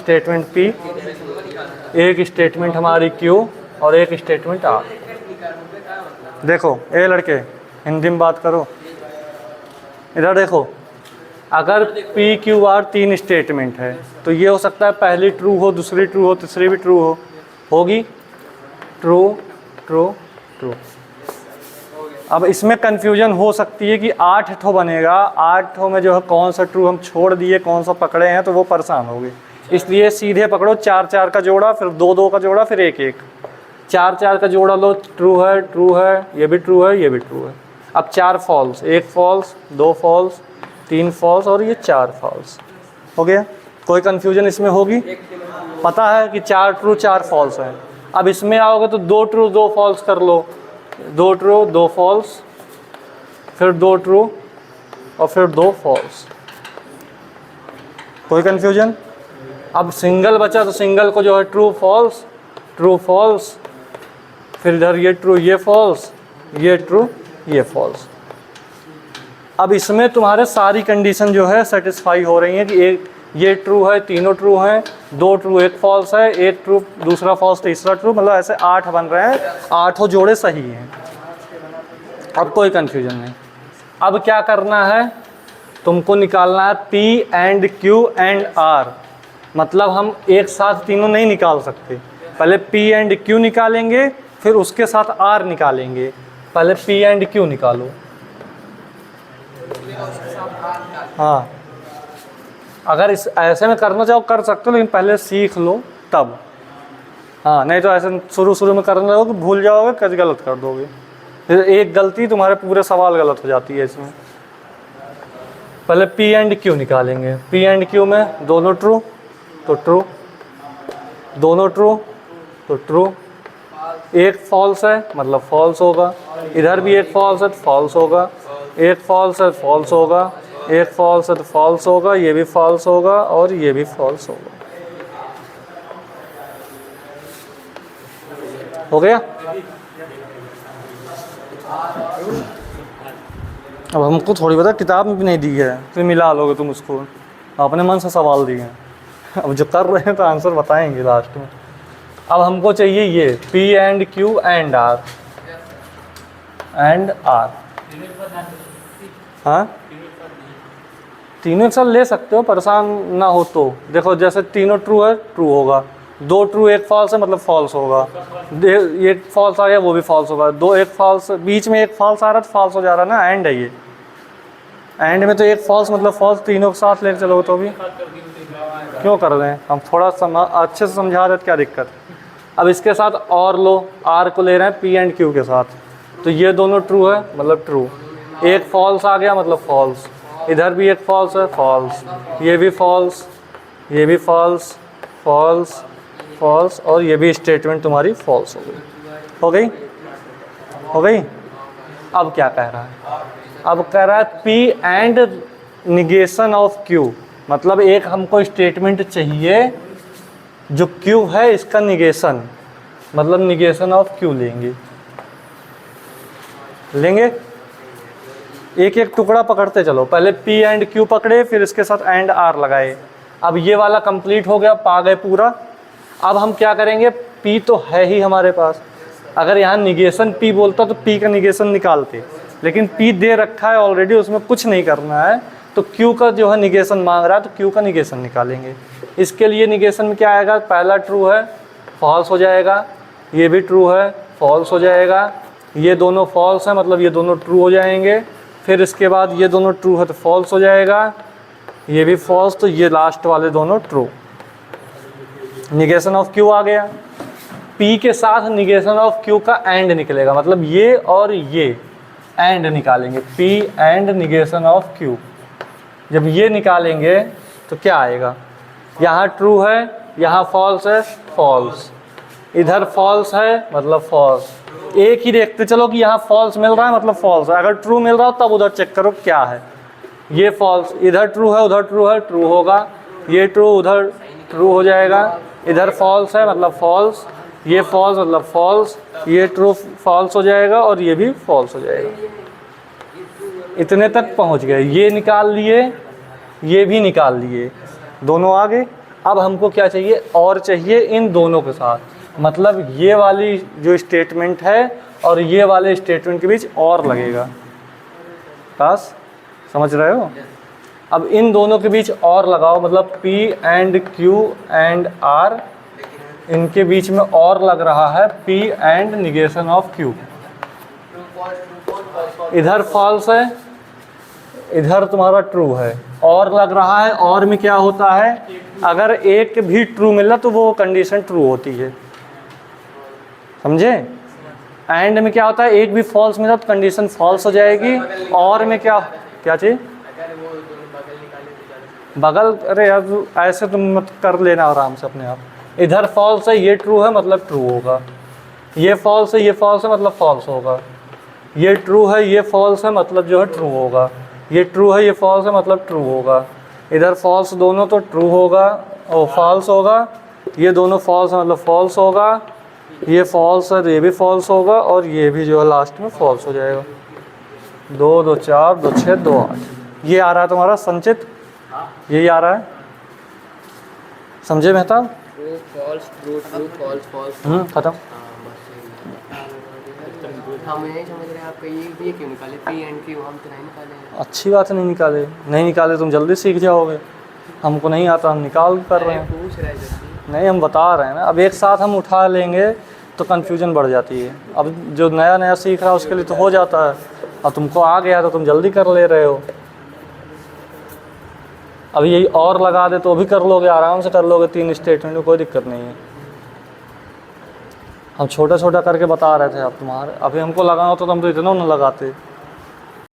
Statement P, एक statement हमारी Q और एक स्टेटमेंट R। देखो ए लड़के हिंदी में बात करो, इधर देखो, अगर P Q R तीन स्टेटमेंट है तो ये हो सकता है पहली ट्रू हो, दूसरी ट्रू हो, तीसरी भी ट्रू होगी, ट्रू ट्रू ट्रू। अब इसमें कन्फ्यूजन हो सकती है कि 8 ठो बनेगा, 8 ठो में जो है कौन सा ट्रू हम छोड़ दिए कौन सा पकड़े हैं, तो वो परेशान होगी। इसलिए सीधे पकड़ो 4 4 का जोड़ा, फिर 2 2 का जोड़ा, फिर 1 1। 4 4 का जोड़ा लो, ट्रू है, ये भी ट्रू है, ये भी ट्रू है। अब 4 फॉल्स, 1 फॉल्स, 2 फॉल्स, 3 फॉल्स और ये 4 फॉल्स हो गया। कोई कन्फ्यूजन इसमें होगी? पता है कि 4 ट्रू 4 फॉल्स हैं। अब इसमें आओगे तो 2 ट्रू 2 फॉल्स कर लो, 2 ट्रू 2 फॉल्स, फिर 2 ट्रू और फिर 2 फॉल्स। कोई कन्फ्यूजन? अब सिंगल बचा तो सिंगल को जो है ट्रू फॉल्स, फिर इधर ये ट्रू ये फॉल्स, ये ट्रू ये फॉल्स। अब इसमें तुम्हारे सारी कंडीशन जो है सेटिस्फाई हो रही है कि एक ये ट्रू है, तीनों ट्रू हैं, 2 ट्रू 1 फॉल्स है, 1 ट्रू दूसरा फॉल्स तीसरा ट्रू, मतलब ऐसे 8 बन रहे हैं, 8 जोड़े सही हैं। अब कोई कंफ्यूजन नहीं। अब क्या करना है, तुमको निकालना है P and Q and R। मतलब हम एक साथ तीनों नहीं निकाल सकते, पहले P एंड Q निकालेंगे, फिर उसके साथ R निकालेंगे। पहले P एंड Q निकालो। हाँ, अगर इस ऐसे में करना चाहो कर सकते हो, लेकिन पहले सीख लो तब। हाँ, नहीं तो ऐसे शुरू में करने लगोगे भूल जाओगे, कुछ गलत कर दोगे, फिर एक गलती तुम्हारे पूरे सवाल गलत हो जाती है इसमें। पहले P एंड Q निकालेंगे। P एंड Q में दोनों ट्रू तो ट्रू, दोनों ट्रू तो ट्रू, एक फॉल्स है मतलब फॉल्स होगा, इधर भी एक फॉल्स है तो फॉल्स होगा, एक फॉल्स है तो फॉल्स होगा, एक फॉल्स है तो फॉल्स होगा, ये भी फॉल्स होगा और ये भी फॉल्स होगा। हो गया? अब हमको थोड़ी पता, किताब में भी नहीं दी है, तो मिला लोगे तुम उसको, अपने मन से सवाल दिए हैं। अब जो कर रहे हैं तो आंसर बताएंगे लास्ट में। अब हमको चाहिए ये P and Q and R हाँ, तीनों एक साथ ले सकते हो, परेशान ना हो तो। देखो जैसे तीनों ट्रू है ट्रू होगा, 2 ट्रू 1 फॉल्स है मतलब फॉल्स होगा, एक फॉल्स आ गया वो भी फॉल्स होगा, 2 1 फॉल्स, बीच में एक फॉल्स आ रहा है तो फॉल्स हो जा रहा है ना, एंड है ये। एंड में तो एक फॉल्स मतलब फॉल्स, तीनों के साथ लेकर चलोगे तो भी क्यों कर रहे हैं हम, थोड़ा अच्छे से समझा रहे, क्या दिक्कत है। अब इसके साथ और लो, R को ले रहे हैं P एंड Q के साथ, तो ये दोनों ट्रू है मतलब ट्रू, एक फॉल्स आ गया मतलब फॉल्स, इधर भी एक फॉल्स है फॉल्स, ये भी फॉल्स, ये भी फॉल्स, फॉल्स फॉल्स और ये भी स्टेटमेंट तुम्हारी फॉल्स हो गई। हो गई? हो गई? अब क्या कह रहा है, अब कह रहा है P and negation of Q, मतलब एक हमको स्टेटमेंट चाहिए जो Q है इसका निगेशन, मतलब निगेशन ऑफ Q लेंगे। एक एक टुकड़ा पकड़ते चलो, पहले P एंड Q पकड़े, फिर इसके साथ एंड R लगाए। अब ये वाला कंप्लीट हो गया, पा गए पूरा। अब हम क्या करेंगे, P तो है ही हमारे पास, अगर यहाँ निगेशन P बोलता तो P का निगेशन निकालते, लेकिन P दे रखा है ऑलरेडी, उसमें कुछ नहीं करना है, तो Q का जो है निगेशन मांग रहा है तो Q का निगेशन निकालेंगे। इसके लिए निगेशन में क्या आएगा, पहला ट्रू है फॉल्स हो जाएगा, ये भी ट्रू है फॉल्स हो जाएगा, ये दोनों फॉल्स है मतलब ये दोनों ट्रू हो जाएंगे, फिर इसके बाद ये दोनों ट्रू है तो फॉल्स हो जाएगा, ये भी फॉल्स, तो ये लास्ट वाले दोनों ट्रू। निगेशन ऑफ Q आ गया, P के साथ निगेशन ऑफ Q का एंड निकलेगा, मतलब ये और ये एंड निकालेंगे, P and negation of Q। जब ये निकालेंगे तो क्या आएगा, यहाँ ट्रू है, यहाँ फॉल्स है फॉल्स, इधर फॉल्स है मतलब फॉल्स। एक ही देखते चलो कि यहाँ फॉल्स मिल रहा है मतलब फॉल्स है, अगर ट्रू मिल रहा हो तब उधर चेक करो क्या है। ये फॉल्स, इधर ट्रू है उधर ट्रू है, ट्रू होगा, ये ट्रू उधर ट्रू हो जाएगा, इधर फॉल्स है मतलब फॉल्स, ये फॉल्स मतलब फॉल्स, ये ट्रू फॉल्स हो जाएगा और ये भी फॉल्स हो जाएगा। इतने तक पहुँच गए, ये निकाल लिए, ये भी निकाल लिए, दोनों आ गए। अब हमको क्या चाहिए, और चाहिए इन दोनों के साथ, मतलब ये वाली जो स्टेटमेंट है और ये वाले स्टेटमेंट के बीच और लगेगा। बस समझ रहे हो? अब इन दोनों के बीच और लगाओ, मतलब P and Q and R, इनके बीच में और लग रहा है P and negation of Q। इधर फॉल्स है, इधर तुम्हारा ट्रू है, और लग रहा है। और में क्या होता है, अगर एक भी ट्रू मिला तो वो कंडीशन ट्रू होती है, समझे? एंड में क्या होता है, एक भी फॉल्स मिला तो कंडीशन फॉल्स हो जाएगी। और में क्या क्या चीज़, बगल, अरे यार ऐसे तुम मत कर लेना आराम से अपने आप। इधर फॉल्स है, ये ट्रू है मतलब ट्रू होगा, ये फॉल्स है, ये फॉल्स है मतलब फॉल्स होगा, ये ट्रू है, ये फॉल्स है मतलब जो है ट्रू होगा, ये ट्रू है, ये फॉल्स है मतलब ट्रू होगा। इधर फॉल्स दोनों तो ट्रू होगा और फॉल्स होगा, ये दोनों फॉल्स है मतलब फॉल्स होगा, ये फॉल्स है तो ये भी फॉल्स होगा, और ये भी जो है लास्ट में फॉल्स हो जाएगा। 2 2 4 2 6 2 8 ये आ रहा है तुम्हारा संचित, यही आ रहा है, समझे Mehtab? True false true true false false. खत्म। हम नहीं समझ रहे आपका ये क्यों निकाले P एंड Q, हम तो नहीं निकाले। अच्छी बात है, नहीं निकाले, नहीं निकाले तुम जल्दी सीख जाओगे। हमको नहीं आता, हम निकाल कर रहे हैं। पूछ रहे जल्दी, नहीं हम बता रहे हैं ना, अब एक साथ हम उठा लेंगे तो कन्फ्यूजन बढ़ जाती है। अब जो नया नया सीख रहा है उसके लिए तो हो जाता है, अब तुमको आ गया तो तुम जल्दी कर ले रहे हो। अब यही और लगा दे तो भी कर लोगे, आराम से कर लोगे, 3 स्टेटमेंट में कोई दिक्कत नहीं है। हम छोटा छोटा करके बता रहे थे अब तुम्हारे, अभी हमको लगाना होता तो हम तो इतना न लगाते।